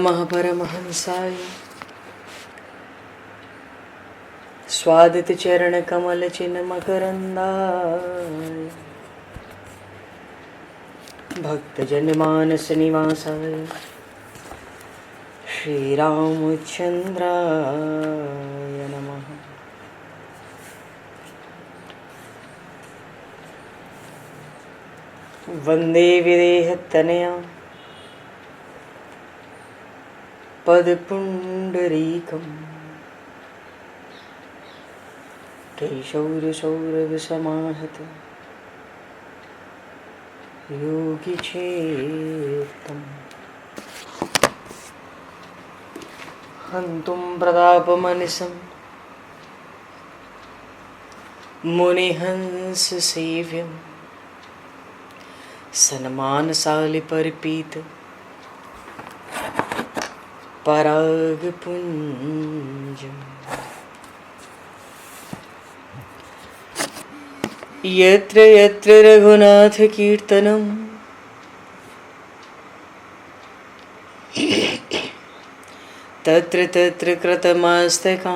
महापरमहंसाय स्वादित चरण कमल चिन्ह मकरंदाय भक्तजन मानस निवासाय श्री रामचंद्राय नमः। वंदे विदेहतनया पदपुंडरीकं केशौरसौरभसमाहत योगिचेतं हन्तुं प्रतापमनिशं मुनिहंससेव्यं सन्मानशालिपरिपीत परागपुञ्जम् यत्र यत्र रघुनाथकीर्तनं तत्र तत्र कृतमस्तकाञ्जलिं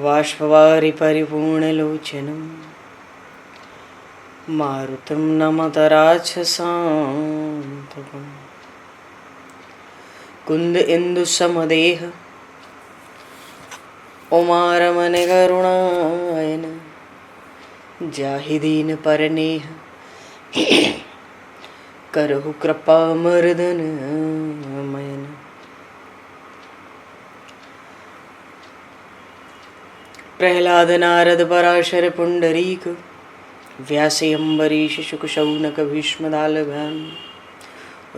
बाष्पवारि परिपूर्णलोचनं मारुतं नमत राक्षसान्तकं कुन्द इंदुसमदेह उमारमण करुणायन जाहि दीन परनेह करहु कृपा मर्दन मयन। प्रहलाद नारद पराशर पुंडरीक व्यासे अम्बरीश शुक शौनक भीष्म दालभान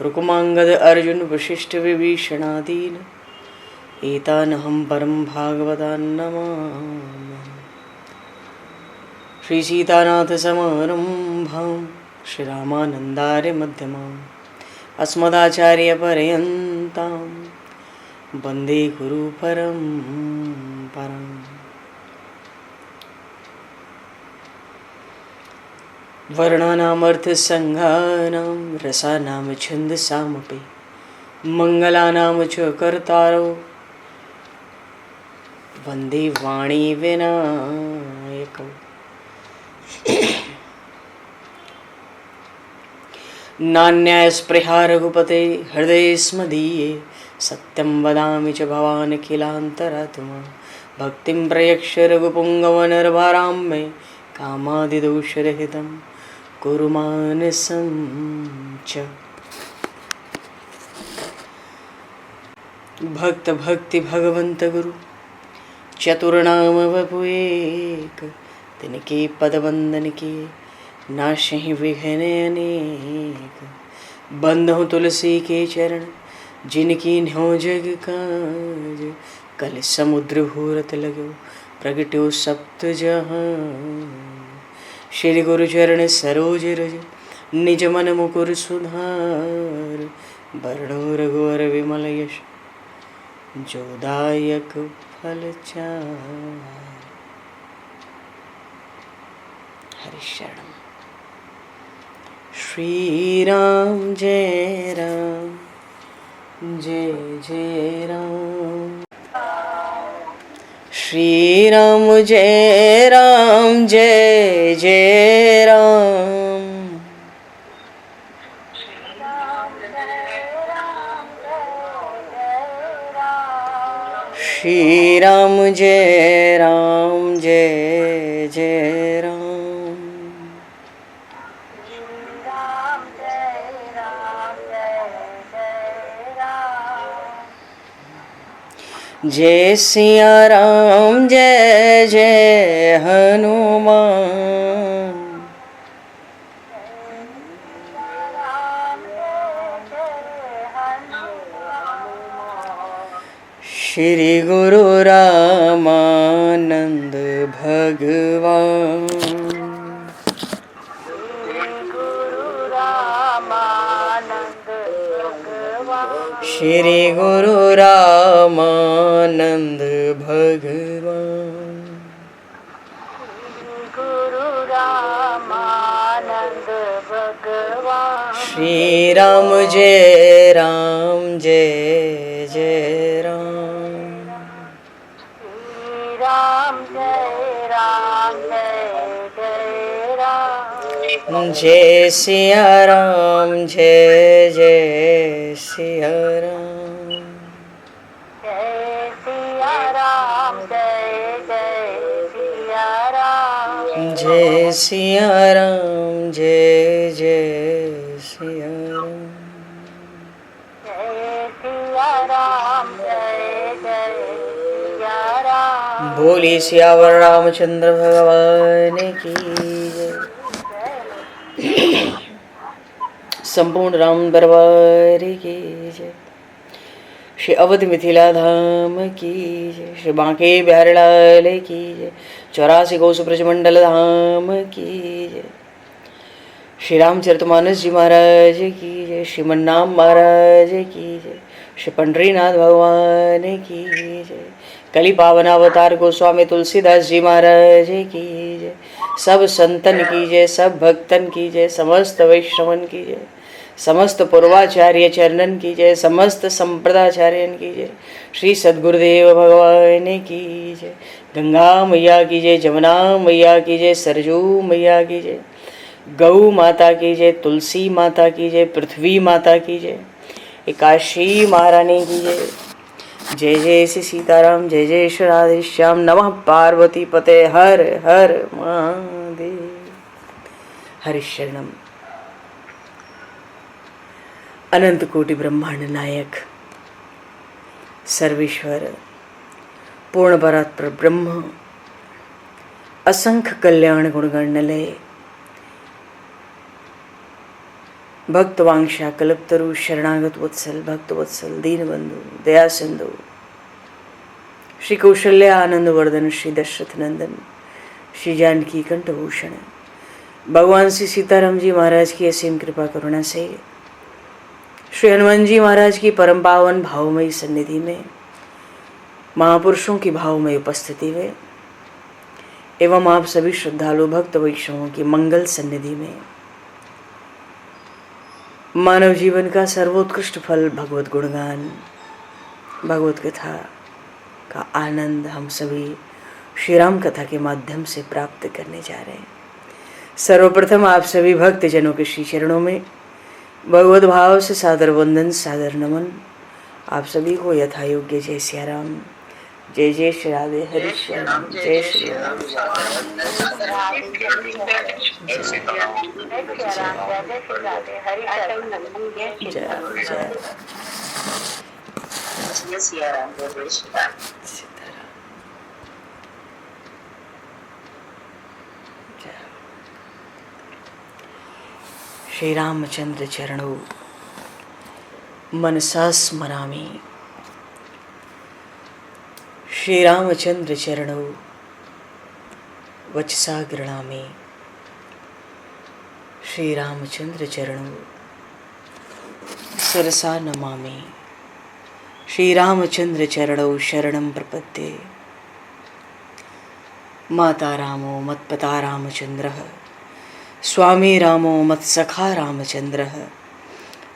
रुक्मांगद अर्जुन वशिष्ठ विभीषणादीन एतानहं परम भागवतान् नमामि। श्री सीतानाथ समारंभां श्री रामानन्दार्य मध्यमाम् अस्मदाचार्य पर्यन्तां वन्दे गुरु परम्पराम्। वर्णानामर्थ संज्ञानां रसानां छन्दसामपि मंगलानां च कर्तारो वन्दे वाणी विनायकौ। नान्यास्पृहा रघुपते हृदये स्मदीये सत्यं वदामि च भवान् किलान्तरात्मा भक्तिं प्रयक्ष रघुपुङ्गवनर्वरां मे कामादिदोषरहितं कुरु मानसं च। भक्त भक्ति भगवंत गुरु चतुर्नाम वपु एक तिनके पद वंदन के नाशहि विघ्न अनेक। बंधु तुलसी के चरण जिनकी न्यो जग काज कल समुद्र घोरत लगो प्रगट्यो सप्त जहान। श्री गुरु चरण सरोज रज निज मन मुकुर सुधार वर्णो रघुवर विमल यश जोदायक फलचार। हरिशरण श्री राम जय राम जय जय राम श्री राम जय राम जय जय राम श्री राम जय राम जय जय राम जय सिया राम जय जय हनुमान श्री गुरु रामानंद भगवान श्री गुरु रामानंद भगवान श्री राम जय राम जय जय राम। श्री राम जय जय राम। जय सिया राम जय जय सिया राम। जय सिया राम जय सिया राम। जय सिया राम जय जय सिया राम। जय सिया राम जय सिया राम। बोली सियावर रामचंद्र भगवान की जय। संपूर्ण राम दरबार की जय। श्री अवध मिथिला धाम की जय। श्री बांके बिहारी लाल की जय। 84 कोस ब्रजमंडल धाम की जय। श्री रामचरितमानस जी महाराज की जय। श्रीमन्नाम महाराज की जय। श्री पंडरीनाथ भगवान की जय। कली पावन अवतार गोस्वामी तुलसीदास जी महाराज की जय। सब संतन की जय, सब भक्तन की जय, समस्त वैष्णवन की जय, समस्त पूर्वाचार्य चरणन की जय, समस्त संप्रदाचार्यन की जय। श्री सद्गुरुदेव भगवान की जय। गंगा मैया की जय, जमुना मैया की जय, सरजू मैया की जय, गौ माता की जय, तुलसी माता की जय, पृथ्वी माता की जय, काशी महारानी की जय। जय जय श्री सीताराम, जय जय श्री राधेश्याम। नमः पार्वती पते हर हर महादेव। हरिशरणम। अनंत कोटि ब्रह्मांड नायक सर्वेश्वर पूर्ण परात्पर ब्रह्म असंख्य कल्याण गुणगणलय भक्तवांशा कल्पतरु शरणागत वत्सल भक्त वत्सल दीनबंधु दया सिंधु श्री कौशल्य आनंद वर्धन श्री दशरथ नंदन श्री जानकी कंठभूषण भगवान श्री सीताराम जी महाराज की असीम कृपा करुणा से श्री हनुमान जी महाराज की परम पावन भावमयी सन्निधि में महापुरुषों की भावमयी उपस्थिति में एवं आप सभी श्रद्धालु भक्त वैष्णवों की मंगल सन्निधि में मानव जीवन का सर्वोत्कृष्ट फल भगवत गुणगान भगवत कथा का आनंद हम सभी श्री राम कथा के माध्यम से प्राप्त करने जा रहे हैं। सर्वप्रथम आप सभी भक्त जनों के श्री चरणों में भगवत भाव से सादर वंदन सादर नमन। आप सभी को यथा योग्य जय सिया राम, जय जय श्री राधे हरि श्याम, जय श्री राम। श्री रामचंद्र चरणों मनसा स्मरामि। श्री रामचंद्र चरणों वचसा गृणामि। श्री रामचंद्र चरणों शिरसा नमामि। श्री रामचंद्र चरणों शरणं प्रपद्ये। माता रामो मत्पता रामचंद्रः, स्वामी रामो मत्सखा रामचंद्रः,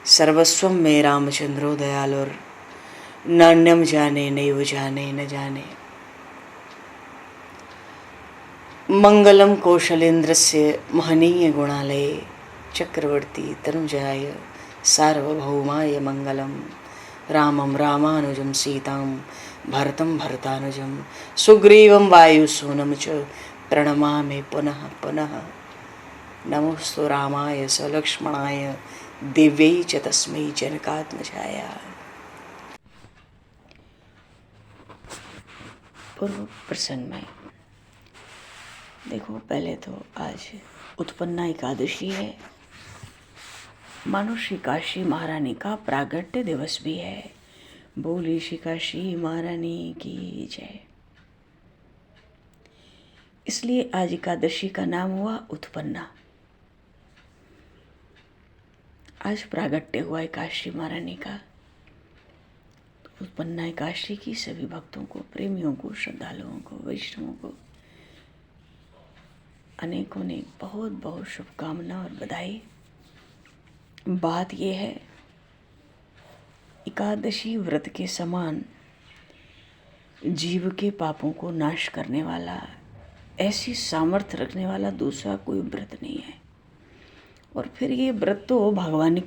सर्वस्वं मे रामचंद्रो दयालुर, नान्यम जाने नैव जाने न जाने। मंगलम कौशलेन्द्रस्य महनीय गुणालये, चक्रवर्ती तनुजाय सार्वभौमाय मंगलम। रामं रामानुजं सीतां भरतं भरतानुजं, सुग्रीवं वायुसूनं च प्रणमामि पुनः पुनः। नमोस्तु रामाय सलक्ष्मणाय दिव्यै च तस्मै जनकात्मजाय। पूर्व प्रसंग में देखो, पहले तो आज उत्पन्ना एकादशी है, मानो श्री काशी महारानी का प्रागट्य दिवस भी है। बोली श्री काशी महारानी की जय। इसलिए आज एकादशी का नाम हुआ उत्पन्ना। आज प्रागट्य हुआ है काशी महारानी का। उत्पन्ना एकादशी की सभी भक्तों को, प्रेमियों को, श्रद्धालुओं को, वैष्णवों को अनेकों ने बहुत बहुत शुभकामना और बधाई। बात यह है, एकादशी व्रत के समान जीव के पापों को नाश करने वाला, ऐसी सामर्थ्य रखने वाला दूसरा कोई व्रत नहीं है। और फिर ये व्रत तो भगवान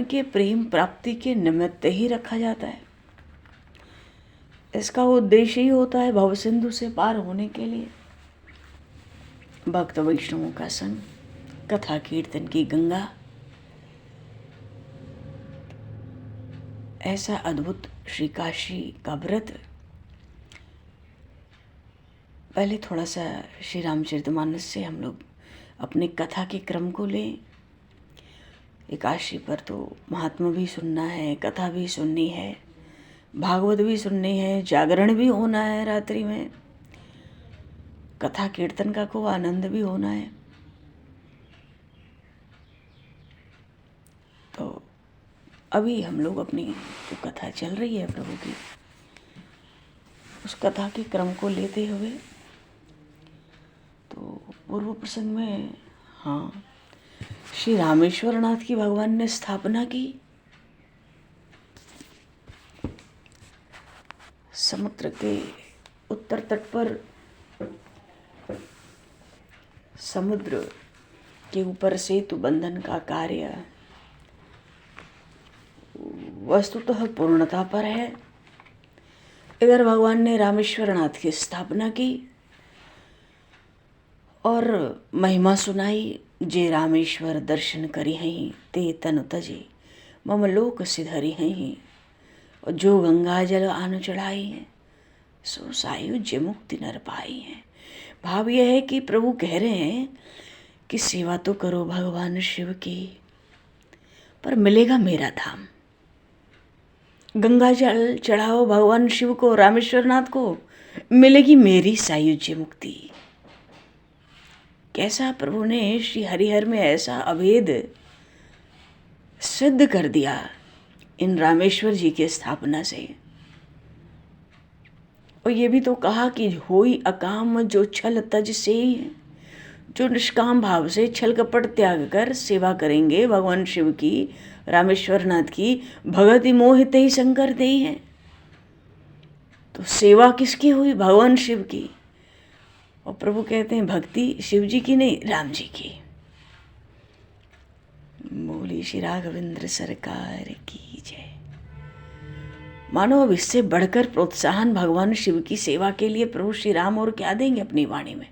के प्रेम प्राप्ति के निमित्त ही रखा जाता है। इसका उद्देश्य ही होता है भव सिंधु से पार होने के लिए भक्त वैष्णवों का संग, कथा कीर्तन की गंगा। ऐसा अद्भुत श्री काशी का व्रत। पहले थोड़ा सा श्री रामचरितमानस से हम लोग अपने कथा के क्रम को लें। एकादशी पर तो महात्मा भी सुनना है, कथा भी सुननी है, भागवत भी सुननी है, जागरण भी होना है, रात्रि में कथा कीर्तन का खूब आनंद भी होना है। तो अभी हम लोग अपनी जो कथा चल रही है प्रभु की, उस कथा के क्रम को लेते हुए, तो पूर्व प्रसंग में श्री रामेश्वर नाथ की भगवान ने स्थापना की। समुद्र के उत्तर तट पर, समुद्र के ऊपर सेतु बंधन का कार्य वस्तुतः पूर्णता पर है। इधर भगवान ने रामेश्वर नाथ की स्थापना की और महिमा सुनाई। जे रामेश्वर दर्शन करी हहीं, ते तनु तजे मम लोक सिधरी हहीं। और जो गंगा जल आन चढ़ाई है, सो सायुज्य मुक्ति नर पाई है। भाव यह है कि प्रभु कह रहे हैं कि सेवा तो करो भगवान शिव की, पर मिलेगा मेरा धाम। गंगा जल चढ़ाओ भगवान शिव को, रामेश्वर नाथ को, मिलेगी मेरी सायुज्य मुक्ति। कैसा प्रभु ने श्री हरिहर में ऐसा अभेद सिद्ध कर दिया इन रामेश्वर जी की स्थापना से। और ये भी तो कहा कि होई अकाम जो छल तज से, जो निष्काम भाव से छल कपट त्याग कर सेवा करेंगे भगवान शिव की, रामेश्वर नाथ की, भगति मोहित ही शंकर दे हैं। तो सेवा किसकी हुई? भगवान शिव की। और प्रभु कहते हैं भक्ति शिव जी की नहीं, राम जी की। बोली श्री राघवेंद्र सरकार की जय। मानो अब इससे बढ़कर प्रोत्साहन भगवान शिव की सेवा के लिए प्रभु श्री राम और क्या देंगे अपनी वाणी में।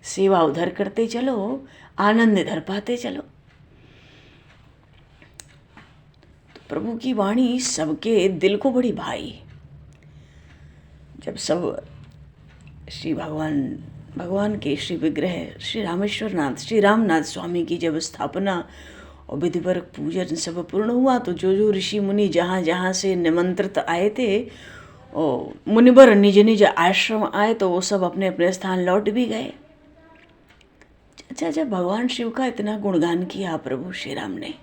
सेवा उधर करते चलो, आनंद इधर पाते चलो। तो प्रभु की वाणी सबके दिल को बड़ी भाई। जब सब श्री भगवान के श्री विग्रह श्री रामेश्वर नाथ, श्री रामनाथ स्वामी की जब स्थापना और विधिवत पूजन सब पूर्ण हुआ, तो जो ऋषि मुनि जहाँ जहाँ से निमंत्रित आए थे और मुनिवर निज निज आश्रम आए, तो वो सब अपने अपने स्थान लौट भी गए। अच्छा, जब भगवान शिव का इतना गुणगान किया प्रभु श्री राम ने,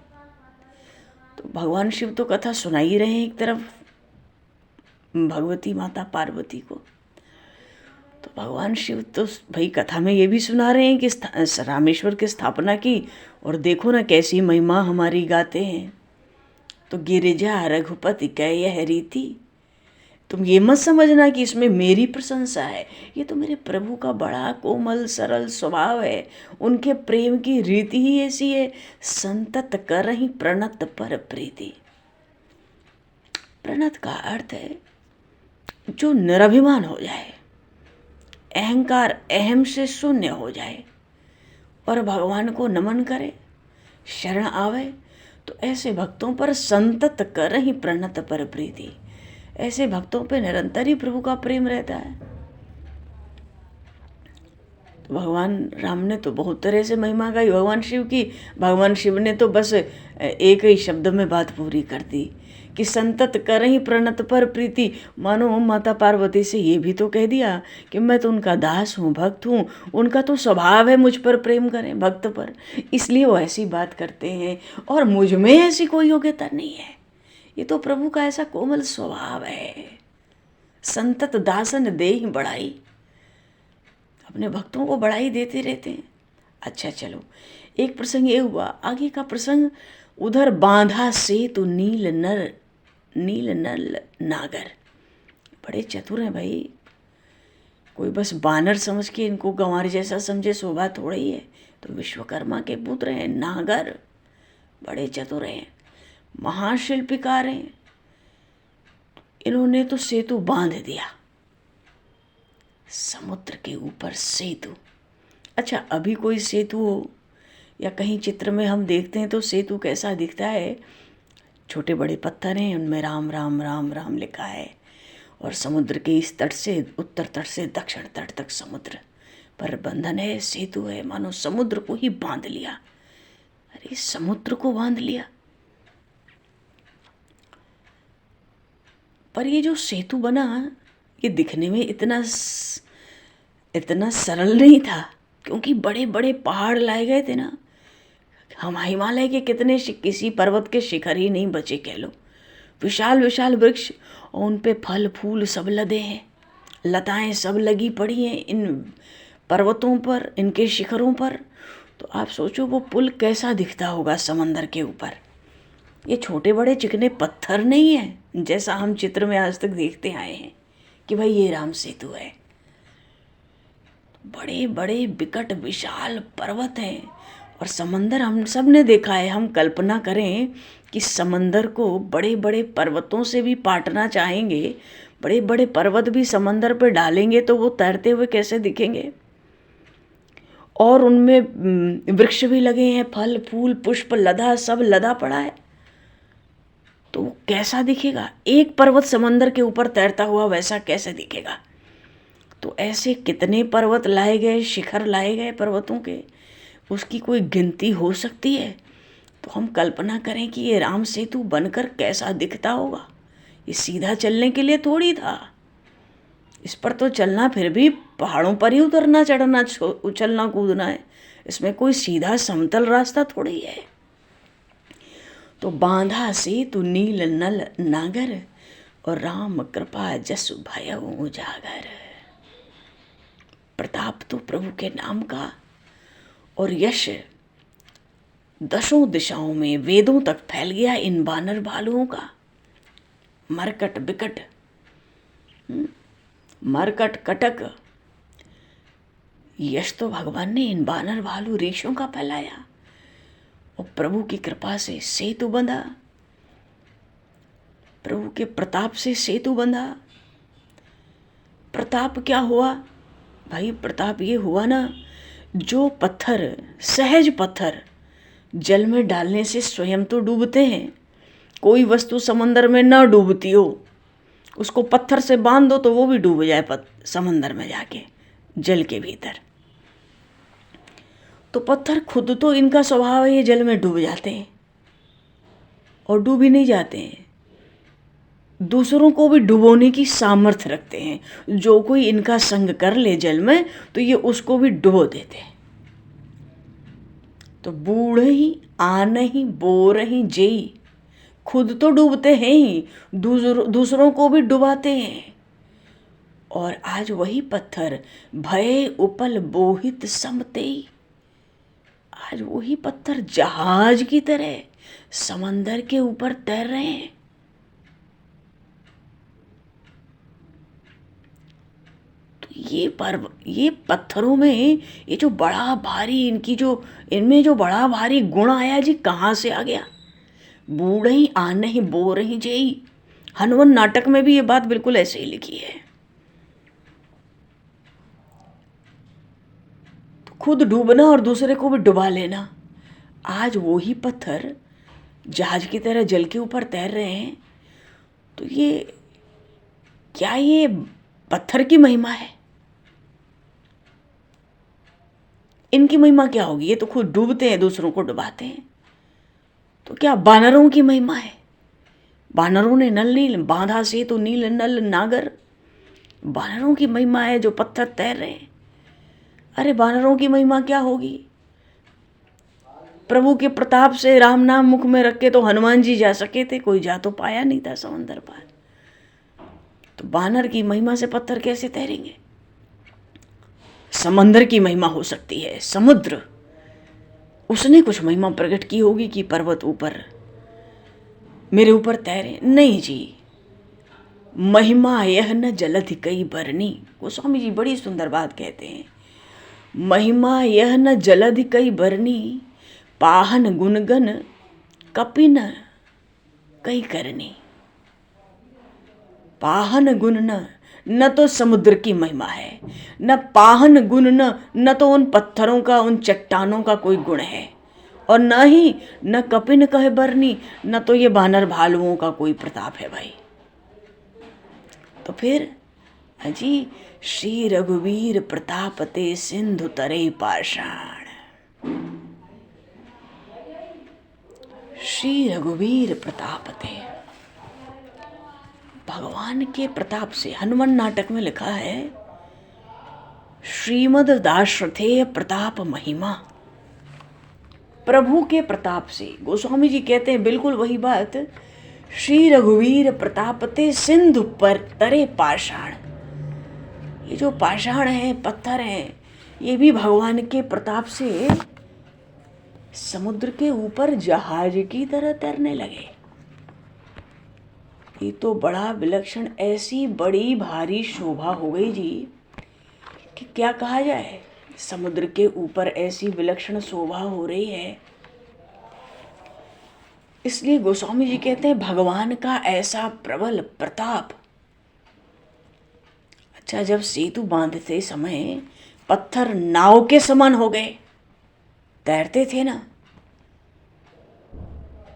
तो भगवान शिव तो कथा सुना ही रहे हैं एक तरफ भगवती माता पार्वती को, तो भगवान शिव तो भाई कथा में ये भी सुना रहे हैं कि रामेश्वर की स्थापना की और देखो ना कैसी महिमा हमारी गाते हैं। तो गिरिजा रघुपति कै यह रीति, तुम ये मत समझना कि इसमें मेरी प्रशंसा है, ये तो मेरे प्रभु का बड़ा कोमल सरल स्वभाव है। उनके प्रेम की रीति ही ऐसी है, संतत करहि प्रणत पर प्रीति। प्रणत का अर्थ है जो निरभिमान हो जाए, अहंकार अहम से शून्य हो जाए और भगवान को नमन करे, शरण आवे। तो ऐसे भक्तों पर संतत करहि प्रणत पर प्रीति, ऐसे भक्तों पे निरंतर ही प्रभु का प्रेम रहता है। तो भगवान राम ने तो बहुत तरह से महिमा गाई भगवान शिव की। भगवान शिव ने तो बस एक ही शब्द में बात पूरी कर दी कि संतत करहि प्रणत पर प्रीति। मानो माता पार्वती से ये भी तो कह दिया कि मैं तो उनका दास हूँ, भक्त हूँ, उनका तो स्वभाव है मुझ पर प्रेम करें, भक्त पर, इसलिए वो ऐसी बात करते हैं और मुझ में ऐसी कोई योग्यता नहीं है। ये तो प्रभु का ऐसा कोमल स्वभाव है। संतत दासन देहि बढ़ाई, अपने भक्तों को बढ़ाई देते रहते हैं। अच्छा चलो, एक प्रसंग ये हुआ, आगे का प्रसंग, उधर बांधा सेतु नील नल नागर। बड़े चतुर हैं भाई, कोई बस बानर समझ के इनको गंवार जैसा समझे शोभा थोड़ा ही है। तो विश्वकर्मा के पुत्र हैं नागर, बड़े चतुर हैं, महाशिल्पकार हैं। इन्होंने तो सेतु बांध दिया, समुद्र के ऊपर सेतु। अच्छा, अभी कोई सेतु हो या कहीं चित्र में हम देखते हैं तो सेतु कैसा दिखता है? छोटे बड़े पत्थर हैं, उनमें राम राम राम राम लिखा है, और समुद्र के इस तट से उत्तर तट से दक्षिण तट तक समुद्र पर बंधन है, सेतु है, मानो समुद्र को ही बांध लिया। अरे समुद्र को बांध लिया। पर ये जो सेतु बना, ये दिखने में इतना सरल नहीं था, क्योंकि बड़े बड़े पहाड़ लाए गए थे ना। हम हिमालय के कितने किसी पर्वत के शिखर ही नहीं बचे कह लो, विशाल विशाल वृक्ष, और उन पे फल फूल सब लदे हैं, लताएं सब लगी पड़ी हैं इन पर्वतों पर, इनके शिखरों पर। तो आप सोचो वो पुल कैसा दिखता होगा समंदर के ऊपर। ये छोटे बड़े चिकने पत्थर नहीं है जैसा हम चित्र में आज तक देखते आए हैं कि भाई ये राम सेतु है। बड़े बड़े विकट विशाल पर्वत हैं और समंदर हम सब ने देखा है। हम कल्पना करें कि समंदर को बड़े बड़े पर्वतों से भी पाटना चाहेंगे, बड़े बड़े पर्वत भी समंदर पर डालेंगे तो वो तैरते हुए कैसे दिखेंगे। और उनमें वृक्ष भी लगे हैं, फल फूल पुष्प लदा, सब लदा पड़ा है, तो वो कैसा दिखेगा। एक पर्वत समंदर के ऊपर तैरता हुआ वैसा कैसे दिखेगा। तो ऐसे कितने पर्वत लाए गए, शिखर लाए गए पर्वतों के, उसकी कोई गिनती हो सकती है। तो हम कल्पना करें कि ये राम सेतु बनकर कैसा दिखता होगा। ये सीधा चलने के लिए थोड़ी था, इस पर तो चलना फिर भी पहाड़ों पर ही उतरना चढ़ना उछलना कूदना है, इसमें कोई सीधा समतल रास्ता थोड़ी है। तो बांधा सेतु नील नल नागर, और राम कृपा जसु भयउ उजागर। प्रताप तो प्रभु के नाम का, और यश दशों दिशाओं में वेदों तक फैल गया इन बानर भालुओं का। मरकट बिकट, मरकट कटक, यश तो भगवान ने इन बानर भालू ऋषियों का फैलाया, और प्रभु की कृपा से सेतु बंधा, प्रभु के प्रताप से सेतु बंधा। प्रताप क्या हुआ भाई? प्रताप ये हुआ ना, जो पत्थर, सहज पत्थर जल में डालने से स्वयं तो डूबते हैं, कोई वस्तु समंदर में ना डूबती हो, उसको पत्थर से बांध दो तो वो भी डूब जाए समंदर में जाके जल के भीतर। तो पत्थर खुद तो इनका स्वभाव है, ये जल में डूब जाते हैं, और डूब ही नहीं जाते हैं, दूसरों को भी डुबोने की सामर्थ्य रखते हैं। जो कोई इनका संग कर ले जल में तो ये उसको भी डुबो देते हैं। तो बूढ़ ही आन ही बोर ही जेई, खुद तो डूबते हैं ही, दूसरों को भी डुबाते हैं। और आज वही पत्थर भय उपल बोहित समते, आज वही पत्थर जहाज की तरह समंदर के ऊपर तैर रहे हैं। ये पत्थरों में ये जो बड़ा भारी इनमें जो बड़ा भारी गुण आया जी, कहाँ से आ गया? बूढ़ ही आन ही बोर ही जेई। हनुमान नाटक में भी ये बात बिल्कुल ऐसे ही लिखी है। तो खुद डूबना और दूसरे को भी डुबा लेना। आज वो ही पत्थर जहाज की तरह जल के ऊपर तैर रहे हैं। तो ये पत्थर की महिमा है? इनकी महिमा क्या होगी? ये तो खुद डूबते हैं, दूसरों को डुबाते हैं। तो क्या बानरों की महिमा है? बानरों ने नल नील बांधा से तो नील नल नागर, बानरों की महिमा है जो पत्थर तैर रहे हैं। अरे बानरों की महिमा क्या होगी? प्रभु के प्रताप से राम नाम मुख में रख के तो हनुमान जी जा सके थे, कोई जा तो पाया नहीं था समंदर पार। तो बानर की महिमा से पत्थर कैसे तैरेंगे? समंदर की महिमा हो सकती है। समुद्र उसने कुछ महिमा प्रकट की होगी कि पर्वत ऊपर मेरे ऊपर तैरे। नहीं जी, महिमा यह न जलधि कई बरनी। गोस्वामी जी बड़ी सुंदर बात कहते हैं, महिमा यह न जलधि कई बरनी, पाहन गुणगन कपिन कई करनी। पाहन गुण न तो समुद्र की महिमा है, न पाहन गुण न तो उन पत्थरों का, उन चट्टानों का कोई गुण है, और न ही न कपिन कहे बरनी, न तो ये बानर भालुओं का कोई प्रताप है भाई। तो फिर अजी श्री रघुवीर प्रतापते सिंधु तरे पाषाण। श्री रघुवीर प्रतापते, भगवान के प्रताप से। हनुमान नाटक में लिखा है, श्रीमद दाशरथेय प्रताप महिमा। प्रभु के प्रताप से। गोस्वामी जी कहते हैं बिल्कुल वही बात, श्री रघुवीर प्रतापते सिंधु पर तरे पाषाण। ये जो पाषाण है, पत्थर हैं, ये भी भगवान के प्रताप से समुद्र के ऊपर जहाज की तरह तैरने लगे। ये तो बड़ा विलक्षण, ऐसी बड़ी भारी शोभा हो गई जी कि क्या कहा जाए। समुद्र के ऊपर ऐसी विलक्षण शोभा हो रही है, इसलिए गोस्वामी जी कहते हैं भगवान का ऐसा प्रबल प्रताप। अच्छा, जब सेतु बांधते समय पत्थर नाव के समान हो गए, तैरते थे ना,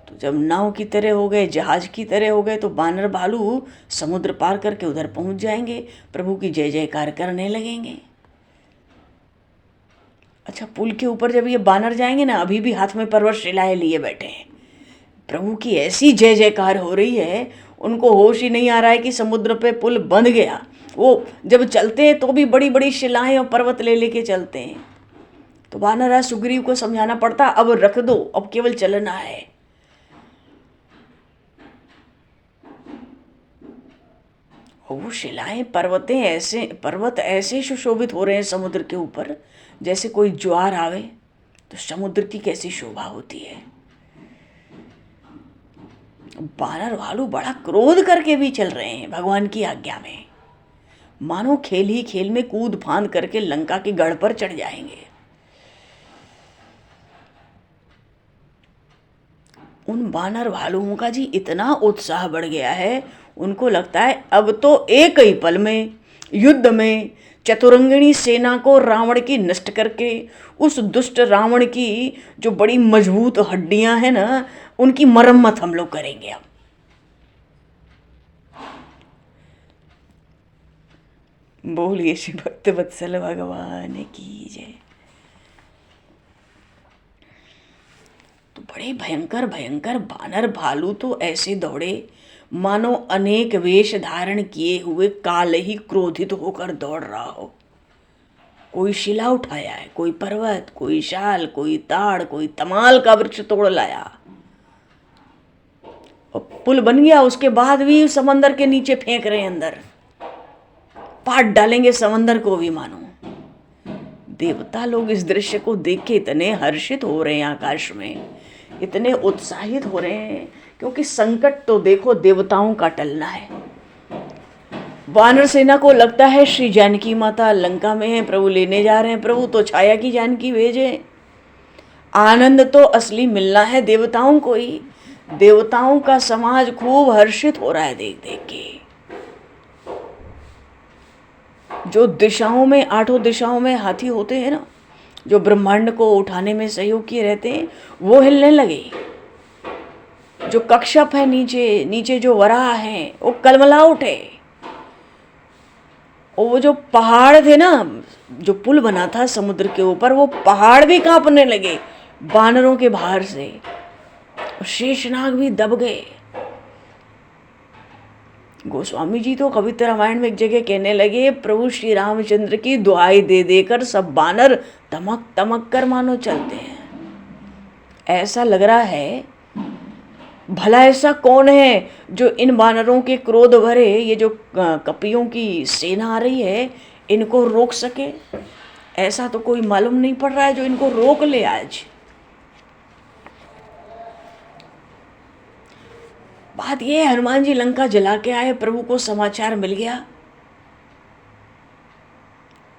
तो जब नाव की तरह हो गए, जहाज की तरह हो गए, तो बानर भालू समुद्र पार करके उधर पहुंच जाएंगे, प्रभु की जय जयकार करने लगेंगे। अच्छा, पुल के ऊपर जब ये बानर जाएंगे ना, अभी भी हाथ में पर्वत शिलाएं लिए बैठे हैं, प्रभु की ऐसी जय जयकार हो रही है, उनको होश ही नहीं आ रहा है कि समुद्र पे पुल बंध गया। वो जब चलते हैं तो भी बड़ी बड़ी शिलाएं और पर्वत ले लेके चलते हैं। तो वानर सुग्रीव को समझाना पड़ता, अब रख दो, अब केवल चलना है। और वो शिलाएं, पर्वत ऐसे सुशोभित हो रहे हैं समुद्र के ऊपर, जैसे कोई ज्वार आवे तो समुद्र की कैसी शोभा होती है। बानर भालू बड़ा क्रोध करके भी चल रहे हैं भगवान की आज्ञा में, मानो खेल ही खेल में कूद फांद करके लंका के गढ़ पर चढ़ जाएंगे। उन बानर भालुओं का जी इतना उत्साह बढ़ गया है, उनको लगता है अब तो एक ही पल में युद्ध में चतुरंगिणी सेना को रावण की नष्ट करके, उस दुष्ट रावण की जो बड़ी मजबूत हड्डियां हैं ना, उनकी मरम्मत हम लोग करेंगे। अब बोलिए श्री भक्त वत्सल भगवान की जय। तो बड़े भयंकर भयंकर बानर भालू तो ऐसे दौड़े मानो अनेक वेश धारण किए हुए काल ही क्रोधित होकर दौड़ रहा हो। कोई शिला उठाया है, कोई पर्वत, कोई शाल, कोई ताड़, कोई तमाल का वृक्ष तोड़ लाया, और पुल बन गया, उसके बाद भी समंदर के नीचे फेंक रहे हैं, अंदर पाट डालेंगे समंदर को भी मानो। देवता लोग इस दृश्य को देख के इतने हर्षित हो रहे हैं, आकाश में इतने उत्साहित हो रहे हैं, क्योंकि संकट तो देखो देवताओं का टलना है। वानर सेना को लगता है श्री जानकी माता लंका में है, प्रभु लेने जा रहे हैं, प्रभु तो छाया की जानकी भेजे। आनंद तो असली मिलना है देवताओं को ही। देवताओं का समाज खूब हर्षित हो रहा है देख देख के। जो दिशाओं में, 8 दिशाओं में हाथी होते हैं ना, जो ब्रह्मांड को उठाने में सहयोग किए रहते हैं, वो हिलने लगे। जो कक्षप है नीचे, नीचे जो वराह हैं, वो कलमला उठे। और वो जो पहाड़ थे ना, जो पुल बना था समुद्र के ऊपर, वो पहाड़ भी कांपने लगे बानरों के भार से, और शेषनाग भी दब गए। गोस्वामी जी तो कविता रामायण में एक जगह कहने लगे, प्रभु श्री रामचंद्र की दुहाई दे देकर सब बानर तमक तमक कर मानो चलते हैं। ऐसा लग रहा है भला ऐसा कौन है जो इन बानरों के क्रोध भरे ये जो कपियों की सेना आ रही है, इनको रोक सके। ऐसा तो कोई मालूम नहीं पड़ रहा है जो इनको रोक ले आज। बात यह है, हनुमान जी लंका जला के आए, प्रभु को समाचार मिल गया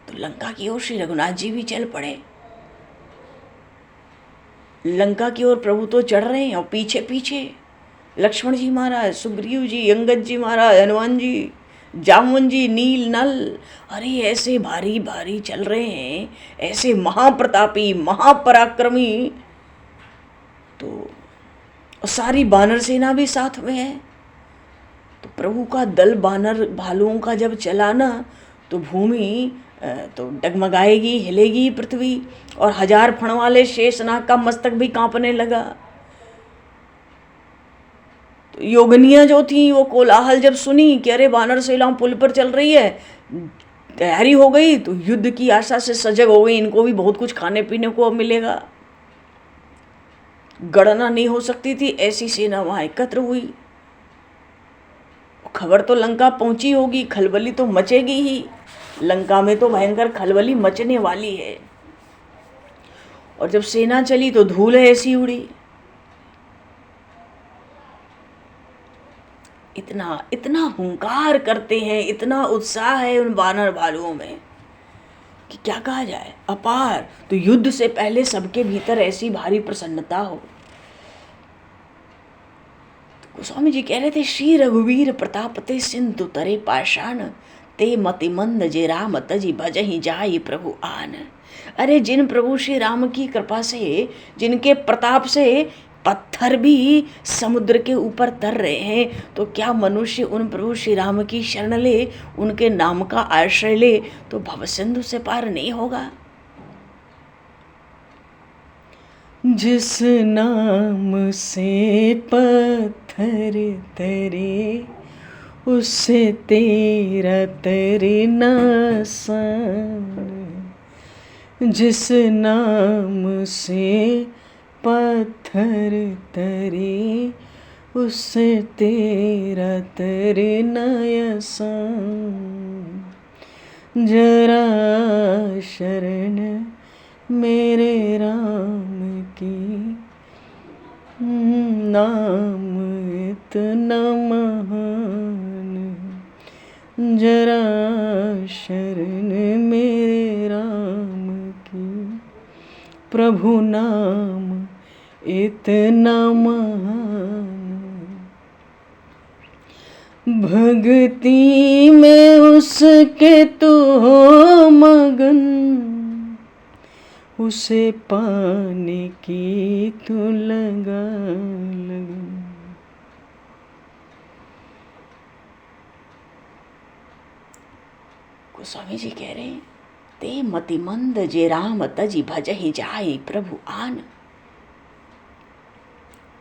तो लंका की ओर श्री रघुनाथ जी भी चल पड़े। लंका की ओर प्रभु तो चढ़ रहे हैं और पीछे पीछे लक्ष्मण जी महाराज, सुग्रीव जी, अंगद जी महाराज, हनुमान जी, जामुन जी, नील नल, अरे ऐसे भारी भारी चल रहे हैं, ऐसे महाप्रतापी महापराक्रमी। तो सारी बानर सेना भी साथ में है। तो प्रभु का दल बानर भालुओं का जब चला ना तो भूमि तो डगमगाएगी, हिलेगी पृथ्वी, और 1000 फण वाले शेषनाग का मस्तक भी कांपने लगा। तो योगनियां जो थी वो कोलाहल जब सुनी कि अरे बानर सेना पुल पर चल रही है, तैयारी हो गई, तो युद्ध की आशा से सजग हो गई। इनको भी बहुत कुछ खाने पीने को अब मिलेगा, गणना नहीं हो सकती थी, ऐसी सेना वहां एकत्र हुई। खबर तो लंका पहुंची होगी, खलबली तो मचेगी ही, लंका में तो भयंकर खलबली मचने वाली है। और जब सेना चली तो धूल ऐसी उड़ी, इतना इतना हुंकार करते हैं, इतना उत्साह है उन बानर भालुओं में कि क्या कहा जाए, अपार। तो युद्ध से पहले सबके भीतर ऐसी भारी प्रसन्नता हो। तो गोस्वामी जी कह रहे थे, श्री रघुवीर प्रताप ते सिंधु तरे पाषाण, ते मति मंद जे राम तजी भजहि जाई प्रभु आन। अरे जिन प्रभु श्री राम की कृपा से, जिनके प्रताप से पत्थर भी समुद्र के ऊपर तर रहे हैं, तो क्या मनुष्य उन प्रभु श्री राम की शरण ले, उनके नाम का आश्रय ले तो भवसिंधु से पार नहीं होगा। जिस नाम से पत्थर तरे, उससे तेरा तरे न सान। जिस नाम से पत्थर तरे, उससे तेरा तरे न सान। जरा शरण मेरे राम की, नाम इतना महान। जरा शरण मेरे राम की, प्रभु नाम इतना महान। भक्ति में उसके तू हो मगन, उसे पाने की तू लगा लगन। गोस्वामी जी कह रहे हैं, ते मति मंद जे राम तजी भजहि जाई प्रभु आन।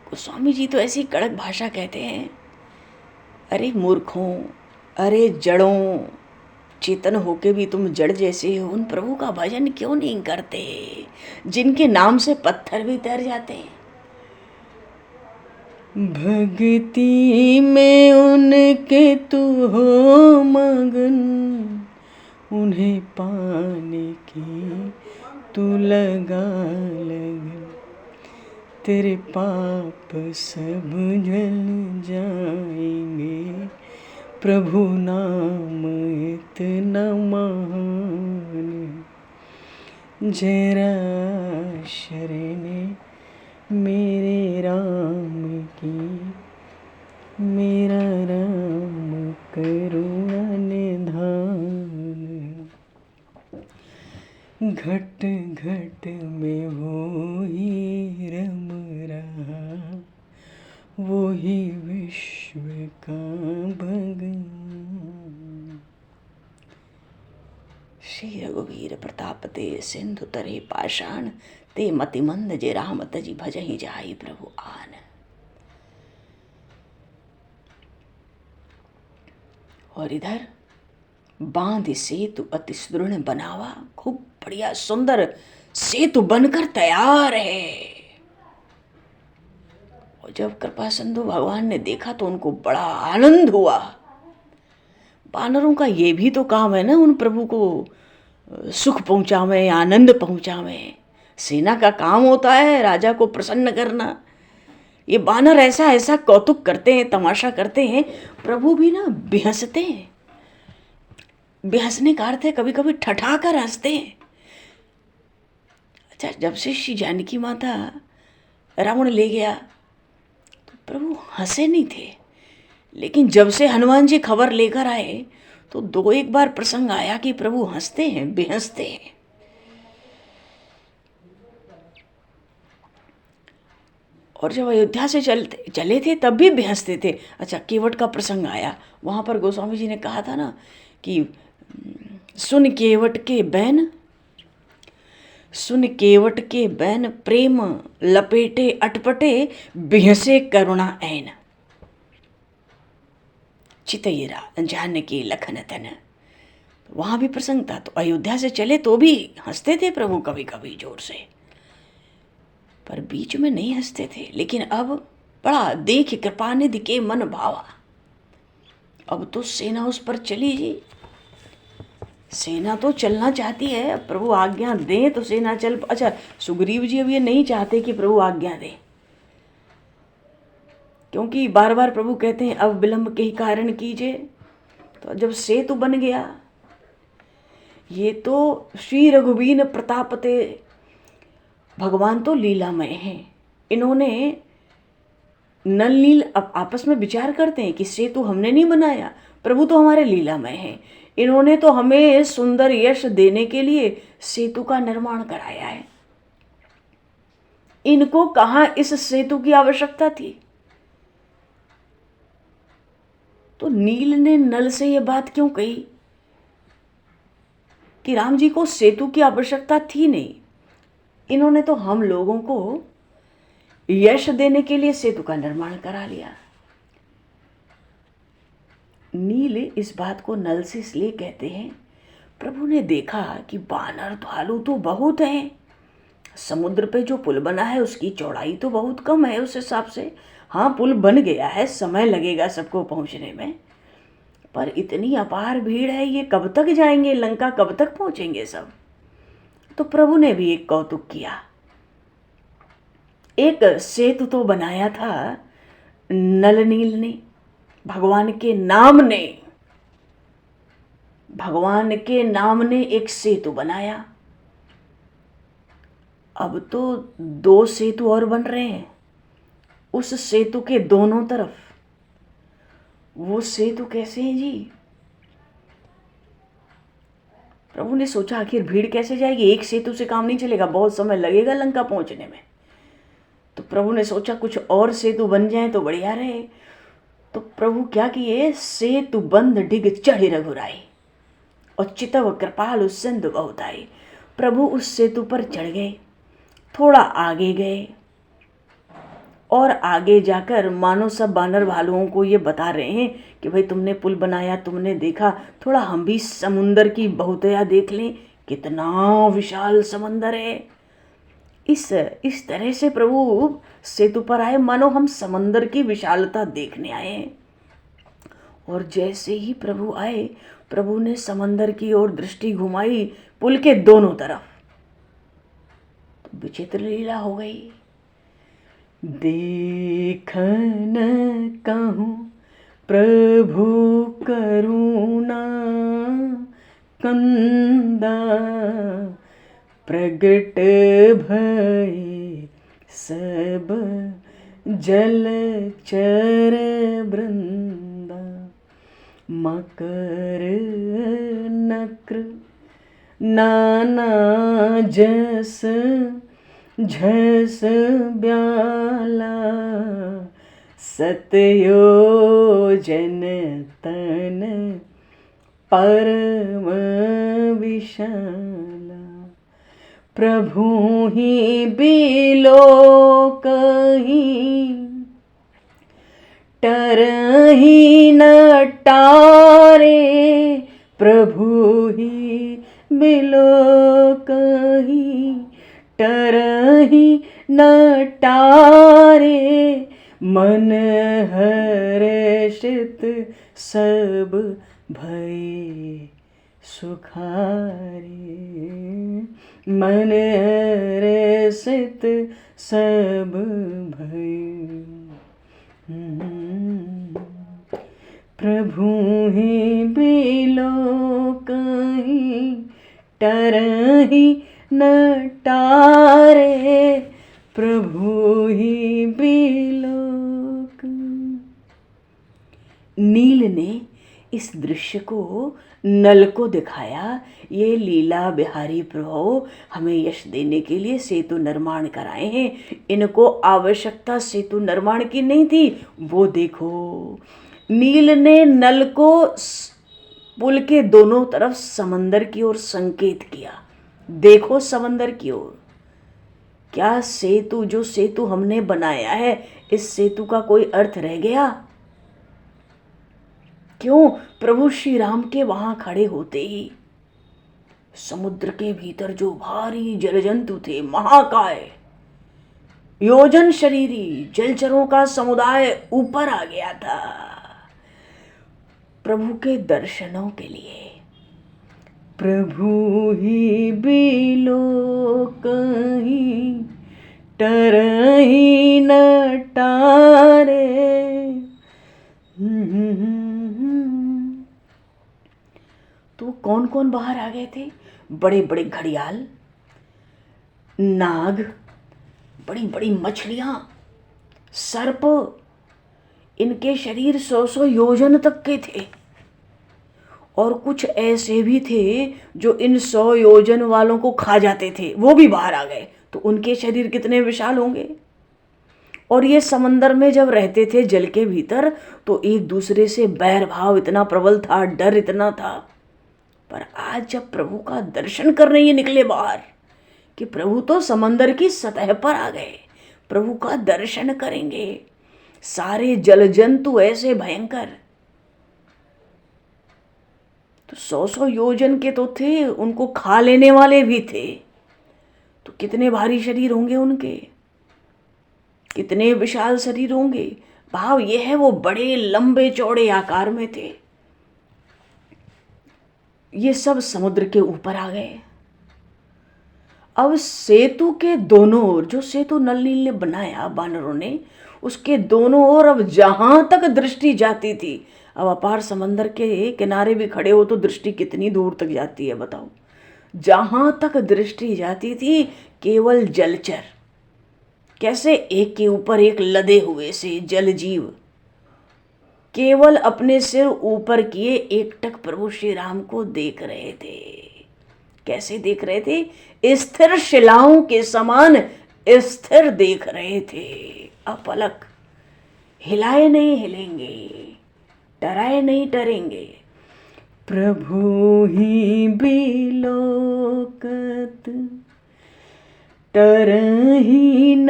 गोस्वामी जी तो ऐसी कड़क भाषा कहते हैं, अरे मूर्खों, अरे जड़ों, चेतन होके भी तुम जड़ जैसे हो, उन प्रभु का भजन क्यों नहीं करते जिनके नाम से पत्थर भी तैर जाते हैं। भक्ति में उनके तू हो मगन, उन्हें पाने की तू लगा लगन। तेरे पाप सब जल जाएंगे, प्रभु नाम इतना महान। जरा शरण मेरे राम की, मेरा राम करुणा निधान। घट घट में वो ही रम रहा, वो ही विश्व का भगवान। श्री रघुवीर प्रताप ते सिंधु तरे पाषाण, ते मति मंद जे राम तजी भजहि जाई प्रभु आन। और इधर बांध सेतु अति सुदृढ़ बनावा, खूब बढ़िया सुंदर सेतु बनकर तैयार है। और जब कृपा सिंधु भगवान ने देखा तो उनको बड़ा आनंद हुआ। बानरों का ये भी तो काम है ना, उन प्रभु को सुख पहुंचावे, आनंद पहुंचावे। सेना का काम होता है राजा को प्रसन्न करना, ये बानर ऐसा ऐसा कौतुक करते हैं, तमाशा करते हैं, प्रभु भी ना बेहंसते हैं। बेहंसने का अर्थ है कभी कभी ठठा कर हंसते हैं। अच्छा, जब से श्री जानकी माता रावण ले गया तो प्रभु हंसे नहीं थे, लेकिन जब से हनुमान जी खबर लेकर आए तो दो एक बार प्रसंग आया कि प्रभु हंसते हैं, बेहंसते हैं। और जब अयोध्या से चले थे तब भी बेहंसते थे। अच्छा, केवट का प्रसंग आया, वहाँ पर गोस्वामी जी ने कहा था ना कि सुन केवट के बैन, सुन केवट के बैन, प्रेम लपेटे अटपटे, बेहसे करुणा ऐन, चितैरा जानकी लखन तन। वहाँ भी प्रसंग था। तो अयोध्या से चले तो भी हंसते थे प्रभु कभी कभी जोर से, पर बीच में नहीं हंसते थे। लेकिन अब बड़ा देख कृपा निधि के मन भावा। अब तो सेना उस पर चली जी, सेना तो चलना चाहती है। अब प्रभु आज्ञा दें तो सेना चल। अच्छा, सुग्रीव जी अब ये नहीं चाहते कि प्रभु आज्ञा दें, क्योंकि बार बार प्रभु कहते हैं अब विलंब के ही कारण कीजिए। तो जब सेतु बन गया, ये तो श्री रघुवीर प्रतापते, भगवान तो लीलामय हैं। इन्होंने नल नील आपस में विचार करते हैं कि सेतु हमने नहीं बनाया, प्रभु तो हमारे लीलामय हैं। इन्होंने तो हमें सुंदर यश देने के लिए सेतु का निर्माण कराया है। इनको कहाँ इस सेतु की आवश्यकता थी? तो नील ने नल से यह बात क्यों कही कि राम जी को सेतु की आवश्यकता थी नहीं, इन्होंने तो हम लोगों को यश देने के लिए सेतु का निर्माण करा लिया। नील इस बात को नल से इसलिए कहते हैं, प्रभु ने देखा कि बानर भालू तो बहुत हैं, समुद्र पे जो पुल बना है उसकी चौड़ाई तो बहुत कम है उस हिसाब से। हाँ, पुल बन गया है, समय लगेगा सबको पहुंचने में, पर इतनी अपार भीड़ है, ये कब तक जाएंगे लंका, कब तक पहुंचेंगे सब। तो प्रभु ने भी एक कौतुक किया। एक सेतु तो बनाया था नल नील ने, भगवान के नाम ने, भगवान के नाम ने एक सेतु बनाया। अब तो दो सेतु और बन रहे हैं उस सेतु के दोनों तरफ। वो सेतु कैसे है जी? प्रभु ने सोचा आखिर भीड़ कैसे जाएगी, एक सेतु से काम नहीं चलेगा, बहुत समय लगेगा लंका पहुंचने में। तो प्रभु ने सोचा कुछ और सेतु बन जाए तो बढ़िया रहे। तो प्रभु क्या किए, सेतु बंध डिग चढ़ी रघुराई, और चितव कृपाल सिंधु बहुत आई। प्रभु उस सेतु पर चढ़ गए, थोड़ा आगे गए, और आगे जाकर मानो सब बानर भालुओं को ये बता रहे हैं कि भाई तुमने पुल बनाया, तुमने देखा, थोड़ा हम भी समुंदर की बहुतया देख लें, कितना विशाल समंदर है। इस तरह से प्रभु सेतु पर आए मानो हम समंदर की विशालता देखने आए हैं। और जैसे ही प्रभु आए, प्रभु ने समंदर की ओर दृष्टि घुमाई, पुल के दोनों तरफ। तो विचित्र लीला हो गई। देखन कहूँ प्रभु करुणा कंदा, प्रगट भये सब जलचर वृंदा, मकर नक्र नाना जस झस ब्याला, सतयोजन तन परम विशाला, प्रभु ही बिलो कहीं टरही न टारे, प्रभु ही बिलो कहीं टरही न टारे, मन हर्षित सब भय सुखारे, मन हर्षित सब भय। प्रभु ही बिलो कहीं टरही न टारे, प्रभु ही बिलो। नील ने इस दृश्य को नल को दिखाया, ये लीला बिहारी प्रभु हमें यश देने के लिए सेतु निर्माण कराए हैं। इनको आवश्यकता सेतु निर्माण की नहीं थी। वो देखो, नील ने नल को पुल के दोनों तरफ समंदर की ओर संकेत किया। देखो समंदर की ओर। क्या सेतु, जो सेतु हमने बनाया है, इस सेतु का कोई अर्थ रह गया? क्यों? प्रभु श्री राम के वहां खड़े होते ही समुद्र के भीतर जो भारी जलजंतु थे, महाकाय योजन शरीरी जलचरों का समुदाय ऊपर आ गया था प्रभु के दर्शनों के लिए। प्रभु ही बिलो कहीं टरही न टारे। तो कौन कौन बाहर आ गए थे? बड़े बड़े घड़ियाल, नाग, बड़ी बड़ी मछलियां, सर्प। इनके शरीर 100-100 योजन तक के थे। और कुछ ऐसे भी थे जो इन 100 योजन वालों को खा जाते थे, वो भी बाहर आ गए। तो उनके शरीर कितने विशाल होंगे। और ये समंदर में जब रहते थे जल के भीतर, तो एक दूसरे से बैर भाव इतना प्रबल था, डर इतना था। पर आज जब प्रभु का दर्शन करने ये निकले बाहर, कि प्रभु तो समंदर की सतह पर आ गए, प्रभु का दर्शन करेंगे। सारे जल जंतु ऐसे भयंकर, तो 100-100 योजन के तो थे, उनको खा लेने वाले भी थे। तो कितने भारी शरीर होंगे उनके, कितने विशाल शरीर होंगे। भाव ये है, वो बड़े लंबे चौड़े आकार में थे। ये सब समुद्र के ऊपर आ गए। अब सेतु के दोनों ओर, जो सेतु नल नील ने बनाया बानरों ने, उसके दोनों ओर अब जहां तक दृष्टि जाती थी, अब अपार समंदर के किनारे भी खड़े हो तो दृष्टि कितनी दूर तक जाती है बताओ। जहां तक दृष्टि जाती थी केवल जलचर, कैसे एक के ऊपर एक लदे हुए से जल जीव, केवल अपने सिर ऊपर किए एकटक प्रभु श्री राम को देख रहे थे। कैसे देख रहे थे? स्थिर शिलाओं के समान स्थिर देख रहे थे। अपलक, हिलाए नहीं हिलेंगे, डराए नहीं डरेंगे। प्रभु ही बिलोकत टरही न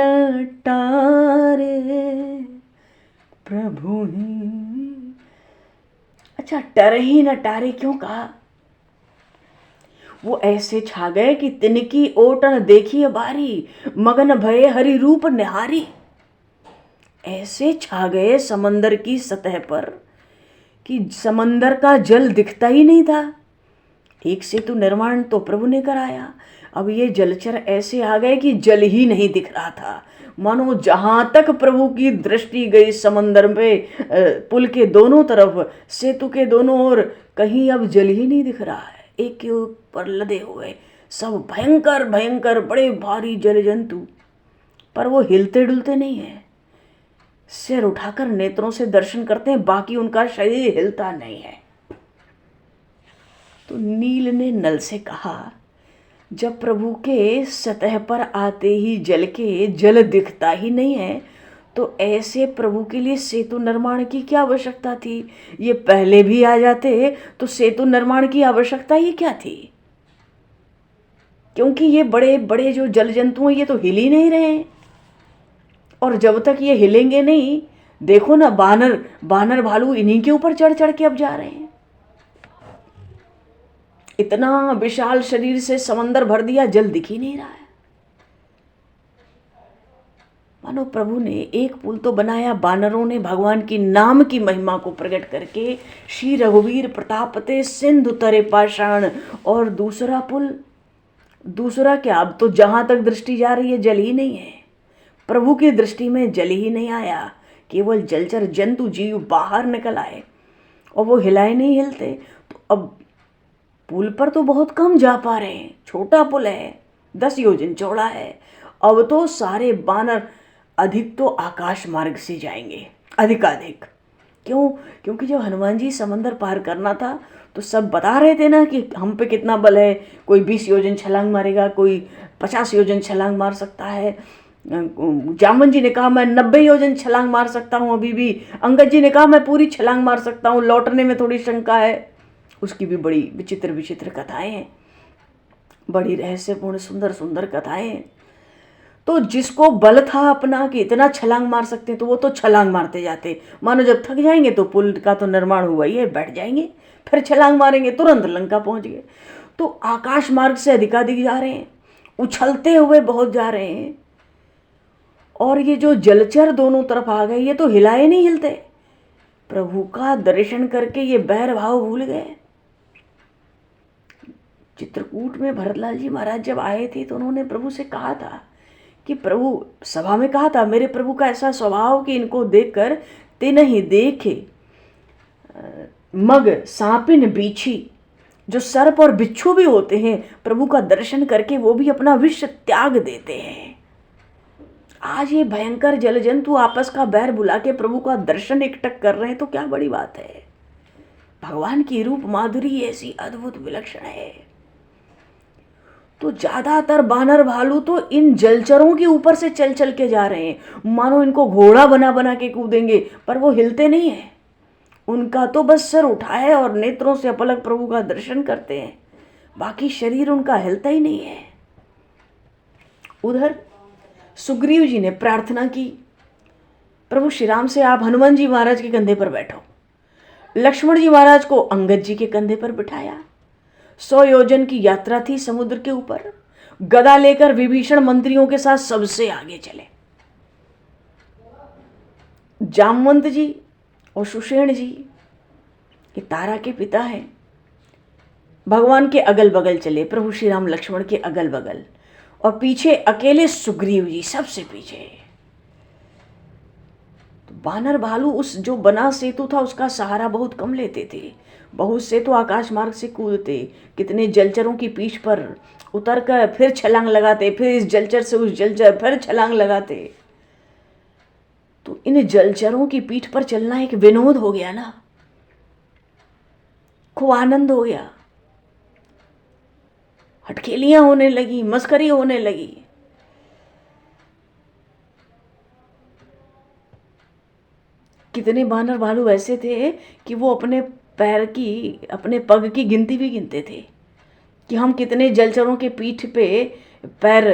टारे, प्रभु ही। अच्छा, टरही न टारे क्यों कहा? वो ऐसे छा गए कि तिनकी ओटन देखी बारी, मगन भये हरि रूप निहारी। ऐसे छा गए समंदर की सतह पर कि समंदर का जल दिखता ही नहीं था। एक सेतु निर्माण तो प्रभु ने कराया, अब ये जलचर ऐसे आ गए कि जल ही नहीं दिख रहा था। मानो जहां तक प्रभु की दृष्टि गई समंदर में, पुल के दोनों तरफ, सेतु के दोनों ओर, कहीं अब जल ही नहीं दिख रहा है। एक के ऊपर लदे हुए सब भयंकर भयंकर बड़े भारी जल जंतु, पर वो हिलते डुलते नहीं है। सिर उठाकर नेत्रों से दर्शन करते हैं, बाकी उनका शरीर हिलता नहीं है। तो नील ने नल से कहा, जब प्रभु के सतह पर आते ही जल दिखता ही नहीं है, तो ऐसे प्रभु के लिए सेतु निर्माण की क्या आवश्यकता थी? ये पहले भी आ जाते तो सेतु निर्माण की आवश्यकता ही क्या थी? क्योंकि ये बड़े बड़े जो जल जंतु हैं, ये तो हिल ही नहीं रहे हैं। और जब तक ये हिलेंगे नहीं, देखो ना, बानर भालू इन्हीं के ऊपर चढ़ चढ़ के अब जा रहे हैं। इतना विशाल शरीर से समंदर भर दिया, जल दिख ही नहीं रहा है। मानो प्रभु ने एक पुल तो बनाया, बानरों ने भगवान की नाम की महिमा को प्रकट करके, श्री रघुवीर प्रतापते सिंधु तरे पाषाण। और दूसरा पुल, दूसरा क्या? अब तो जहां तक दृष्टि जा रही है जल ही नहीं है। प्रभु की दृष्टि में जल ही नहीं आया, केवल जलचर जंतु जीव बाहर निकल आए। और वो हिलाए नहीं हिलते। तो अब पुल पर तो बहुत कम जा पा रहे हैं, छोटा पुल है, 10 योजन चौड़ा है। अब तो सारे बानर अधिक तो आकाश मार्ग से जाएंगे, अधिकाधिक। क्यों? क्योंकि जब हनुमान जी समंदर पार करना था तो सब बता रहे थे ना कि हम पे कितना बल है। कोई 20 योजन छलांग मारेगा, कोई 50 योजन छलांग मार सकता है। जामन जी ने कहा मैं 90 योजन छलांग मार सकता हूँ अभी भी। अंगद जी ने कहा मैं पूरी छलांग मार सकता हूँ, लौटने में थोड़ी शंका है। उसकी भी बड़ी विचित्र विचित्र कथाएं हैं, बड़ी रहस्यपूर्ण सुंदर सुंदर कथाएं हैं। तो जिसको बल था अपना कि इतना छलांग मार सकते हैं तो वो तो छलांग मारते जाते। मानो जब थक जाएंगे तो पुल का तो निर्माण हुआ ही है, बैठ जाएंगे, फिर छलांग मारेंगे, तुरंत लंका पहुंच गए। तो आकाश मार्ग से अधिकाधिक जा रहे हैं, उछलते हुए बहुत जा रहे हैं। और ये जो जलचर दोनों तरफ आ गए, ये तो हिलाए नहीं हिलते। प्रभु का दर्शन करके ये बैर भाव भूल गए। चित्रकूट में भरतलाल जी महाराज जब आए थे तो उन्होंने प्रभु से कहा था कि प्रभु, सभा में कहा था, मेरे प्रभु का ऐसा स्वभाव कि इनको देखकर ते नहीं देखे मग सांपिन बीछी। जो सर्प और बिच्छू भी होते हैं, प्रभु का दर्शन करके वो भी अपना विष त्याग देते हैं। आज ये भयंकर जल जंतु आपस का बैर बुला के प्रभु का दर्शन एकटक कर रहे हैं, तो क्या बड़ी बात है। भगवान की रूप माधुरी ऐसी अद्भुत विलक्षण है। तो ज्यादातर बानर भालू तो इन जलचरों के ऊपर से चल चल के जा रहे हैं, मानो इनको घोड़ा बना बना के कूदेंगे, पर वो हिलते नहीं है। उनका तो बस सिर उठाए और नेत्रों से अपलक प्रभु का दर्शन करते हैं, बाकी शरीर उनका हिलता ही नहीं है। उधर सुग्रीव जी ने प्रार्थना की, प्रभु श्री राम से आप हनुमान जी महाराज के कंधे पर बैठो। लक्ष्मण जी महाराज को अंगद जी के कंधे पर बिठाया। 100 योजन की यात्रा थी समुद्र के ऊपर। गदा लेकर विभीषण मंत्रियों के साथ सबसे आगे चले। जामवंत जी और सुषेण जी, ये तारा के पिता हैं, भगवान के अगल बगल चले, प्रभु श्री राम लक्ष्मण के अगल बगल, और पीछे अकेले सुग्रीव जी सबसे पीछे। तो बानर भालू उस जो बना सेतु था उसका सहारा बहुत कम लेते थे। बहुत से तो आकाश मार्ग से कूदते, कितने जलचरों की पीठ पर उतर कर फिर छलांग लगाते, फिर इस जलचर से उस जलचर फिर छलांग लगाते। तो इन जलचरों की पीठ पर चलना एक विनोद हो गया ना, खूब आनंद हो गया, हटखेलियां होने लगी, मस्करी होने लगी। कितने बानर भालू ऐसे थे कि वो अपने पग की गिनती भी गिनते थे कि हम कितने जलचरों के पीठ पे पैर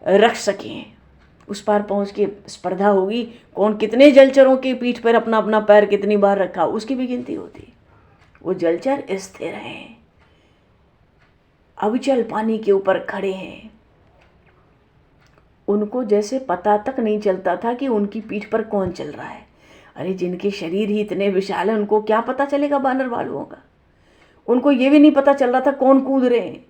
रख सकें। उस पार पहुंच के स्पर्धा होगी, कौन कितने जलचरों के पीठ पर अपना अपना पैर कितनी बार रखा, उसकी भी गिनती होती। वो जलचर स्थिर हैं, अविचल पानी के ऊपर खड़े हैं। उनको जैसे पता तक नहीं चलता था कि उनकी पीठ पर कौन चल रहा है। अरे जिनके शरीर ही इतने विशाल हैं, उनको क्या पता चलेगा बानर भालुओं का। उनको ये भी नहीं पता चल रहा था कौन कूद रहे हैं।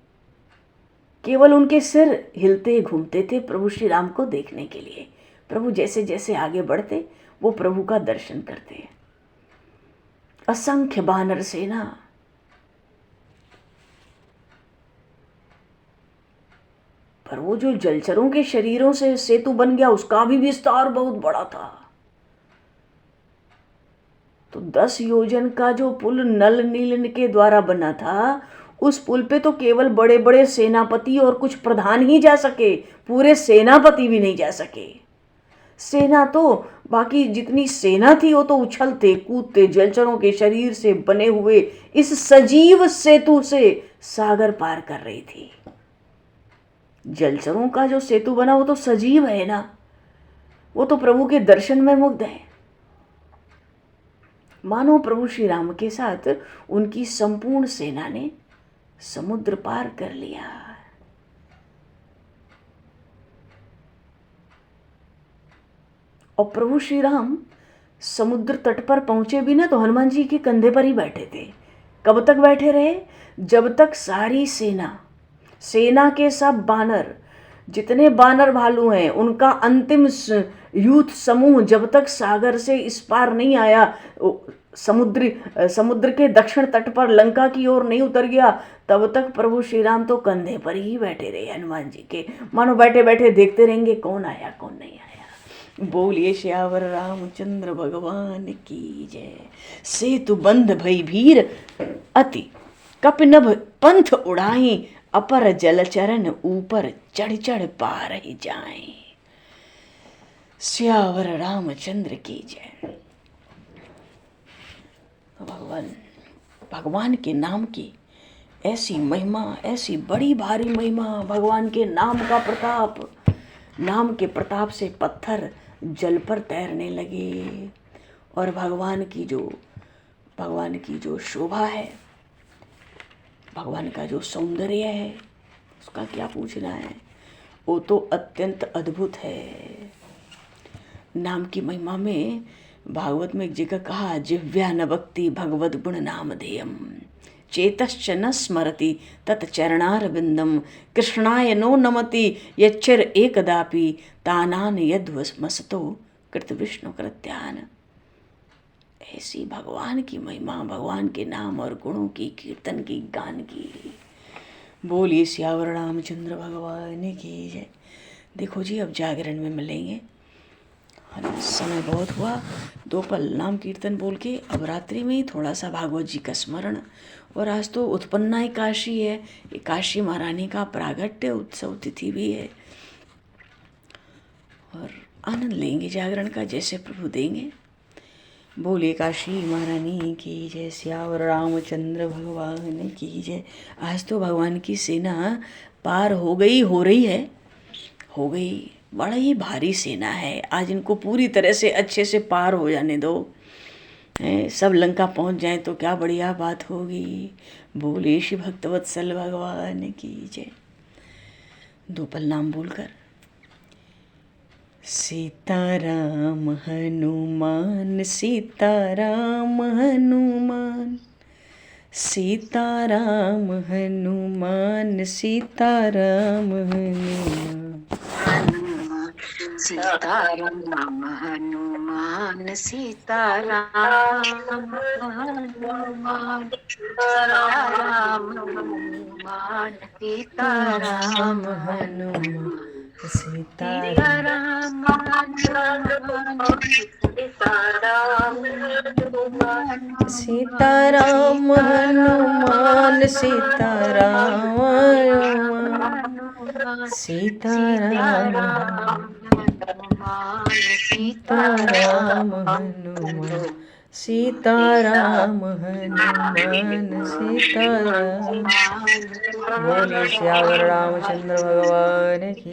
केवल उनके सिर हिलते घूमते थे प्रभु श्री राम को देखने के लिए। प्रभु जैसे जैसे आगे बढ़ते वो प्रभु का दर्शन करते। असंख्य बानर सेना, पर वो जो जलचरों के शरीरों से सेतु बन गया उसका भी विस्तार बहुत बड़ा था। तो 10 योजन का जो पुल नल नील के द्वारा बना था, उस पुल पे तो केवल बड़े बड़े सेनापति और कुछ प्रधान ही जा सके, पूरे सेनापति भी नहीं जा सके। सेना तो बाकी जितनी सेना थी वो तो उछलते कूदते जलचरों के शरीर से बने हुए इस सजीव सेतु से सागर पार कर रही थी। जलचरों का जो सेतु बना वो तो सजीव है ना, वो तो प्रभु के दर्शन में मुग्ध है। मानो प्रभु श्री राम के साथ उनकी संपूर्ण सेना ने समुद्र पार कर लिया। और प्रभु श्री राम समुद्र तट पर पहुंचे भी ना तो हनुमान जी के कंधे पर ही बैठे थे। कब तक बैठे रहे? जब तक सारी सेना के सब बानर, जितने बानर भालू हैं, उनका अंतिम यूथ समूह जब तक सागर से इस पार नहीं आया, समुद्र के दक्षिण तट पर लंका की ओर नहीं उतर गया, तब तक प्रभु श्री राम तो कंधे पर ही बैठे रहे हनुमान जी के, मानो बैठे बैठे देखते रहेंगे कौन आया कौन नहीं आया। बोलिए श्यावर रामचंद्र भगवान की जय। सेतु बंध भई भीर अति कपिनभ पंथ उड़ाई, अपर जलचरण ऊपर चढ़ चढ़ पार ही जाए। श्यावर रामचंद्र की जय। भगवान के नाम की ऐसी महिमा, ऐसी बड़ी भारी महिमा, भगवान के नाम का प्रताप, नाम के प्रताप से पत्थर जल पर तैरने लगे। और भगवान की जो शोभा है, भगवान का जो सौंदर्य है, उसका क्या पूछना है, वो तो अत्यंत अद्भुत है। नाम की महिमा में भागवत में एक जगह कहा, जिह्व्या न भक्ति भगवद गुण नामधेयम, चेतश्च न स्मरति तत्चरणारविंदम, कृष्णाय नो नमति यच्चर एकदापि, तानान यद्वमसतो कृत विष्णु कृत्यान। ऐसी भगवान की महिमा, भगवान के नाम और गुणों की, कीर्तन की, गान की। बोलिए श्यावर रामचंद्र भगवान की जय। देखो जी, अब जागरण में मिलेंगे, है ना। समय बहुत हुआ, दो पल नाम कीर्तन बोल के अब रात्रि में ही थोड़ा सा भागवत जी का स्मरण। और आज तो उत्पन्ना एकादशी है, एकादशी महारानी का प्रागट्य उत्सव तिथि भी है, और आनंद लेंगे जागरण का जैसे प्रभु देंगे। बोलिए काशी महारानी की जय, श्यावर रामचंद्र भगवान की जय। आज तो भगवान की सेना पार हो गई, हो रही है, हो गई। बड़ा ही भारी सेना है, आज इनको पूरी तरह से अच्छे से पार हो जाने दो, सब लंका पहुंच जाए तो क्या बढ़िया बात होगी। बोले श्री भक्तवत्सल भगवान की जय। दो पल नाम बोलकर, सीताराम हनुमान सीताराम हनुमान, सीताराम हनुमान सीताराम हनुमान, सीताराम हनुमान सीताराम हनुमान, सीताराम हनुमान सीताराम हनुमान, सीताराम हनुमान सीताराम हनुमान सीताराम सीताराम सीताराम हनुमान सीताराम हनुमान सीताराम। बोलिए श्यावर रामचंद्र भगवान की।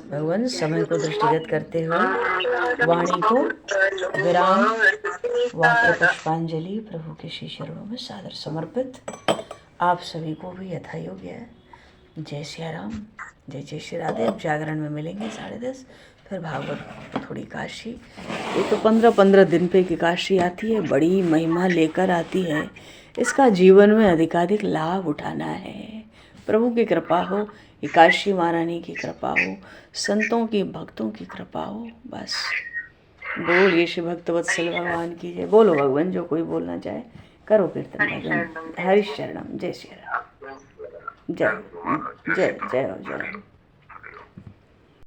भगवान समय को दृष्टिगत करते हुए वाणी को विराम, वाक्य पुष्पांजलि प्रभु के श्री चरणों में सादर समर्पित। आप सभी को भी यथा योग्य जय सिया राम, जय जय श्री राधे। अब जागरण में मिलेंगे 10:30, फिर भागवत थोड़ी काशी। ये तो 15-15 दिन पे की काशी आती है, बड़ी महिमा लेकर आती है। इसका जीवन में अधिकाधिक लाभ उठाना है। प्रभु की कृपा हो, एकादशी महारानी की कृपा हो, संतों की भक्तों की कृपा हो, बस। बोलिए श्री भक्तवत्सल भगवान की जय। बोलो भगवान, जो कोई बोलना चाहे करो कीर्तन भजन। हरिश शरणम। जय श्री राम। जय जय जय जय।